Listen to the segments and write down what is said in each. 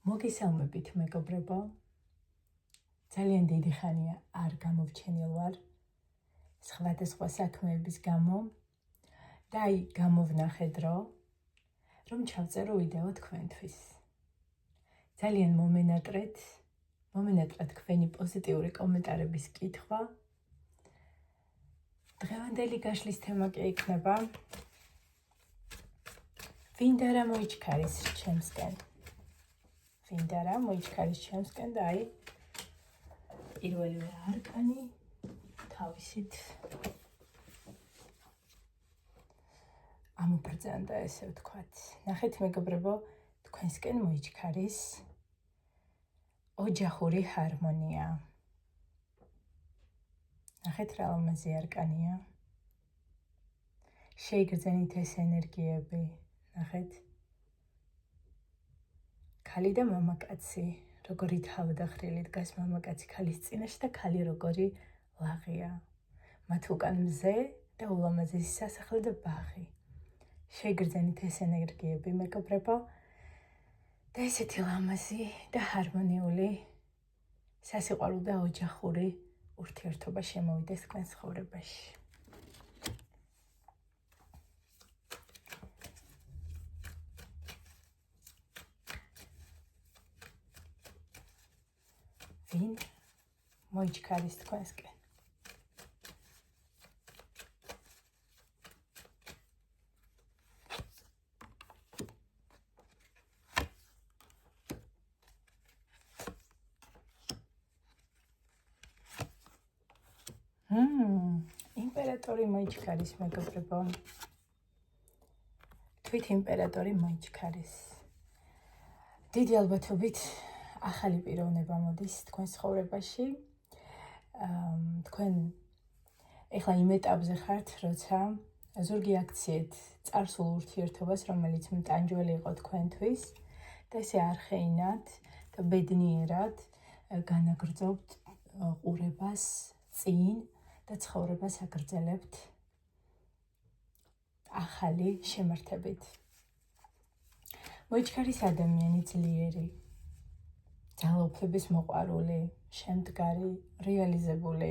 მოგესალმებით მეგობრებო, ძალიან დიდი ხანია არ გამოვჩენილ ვარ სხვადასხვა საქმეების გამო და აი გამოვნახე დრო, რომ ჩავწერო ვიდეო თქვენთვის. ძალიან მომენატრეთ თქვენი პოზიტიური კომენტარების კითხვა. დღევანდელი გაშლის თემა კი იქნება ვინდა რა მოიჩქარის ჩემსკენ. ვინდა რა მოიჩქარის ჩემსკენ და აი პირველივე არკანი თავისით ამობრძანდა, ესე ვთქვათ. ნახეთ მეგობრებო, თქვენსკენ მოიჩქარის ოჯახური ჰარმონია. ნახეთ რა ლამაზი არკანია. შეიგრძენით ეს ენერგიები. ნახეთ. ქალი და მამაკაცი, როგორი თავდახრილი დგას მამაკაცი ქალის წინაშე და ქალი როგორი ლაღია. მათ უკან მზე და ულამაზესი სასახლე და ბაღი. შეიგრძენით ეს ენერგიები მეგობრებო და ესეთი ლამაზი და ჰარმონიული სასიყვარულო და ოჯახური ურთიერთობა შემოვიდეს თქვენ ცხოვრებაში. ვინ მოიჩქარის თქვენსკენ. იმპერატორი მოიჩქარის მეგობრებო. თვით იმპერატორი მოიჩქარის. დიდი ალბათობით ახალი პიროვნება მოდის თქვენ ცხოვრებაში. თქვენ ეხლა იმ ეტაპზე ხართ, როცა ზურგი აქციეთ წარსულ ურთიერთობას, რომელიც მტანჯველი იყო თქვენთვის და ესე არხეინად და ბედნიერად განაგრძობთ ყურებას წინ და ცხოვრებას აგრძელებთ ახალი შემართებით. მოიჩქარის ადამიანი ძლიერი, ძალაუფლების მოყვარული, შემდგარი, რეალიზებული,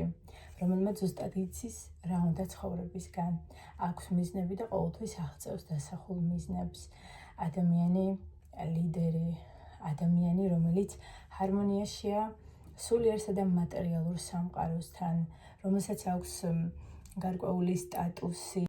რომელმაც ზუსტად იცის რა უნდა ცხოვრებისგან, აქვს მიზნები და ყოველთვის აღწევს დასახულ მიზნებს. ადამიანი ლიდერი, ადამიანი, რომელიც ჰარმონიაშია სულიერსა და მატერიალურ სამყაროსთან, რომელსაც აქვს გარკვეული სტატუსი,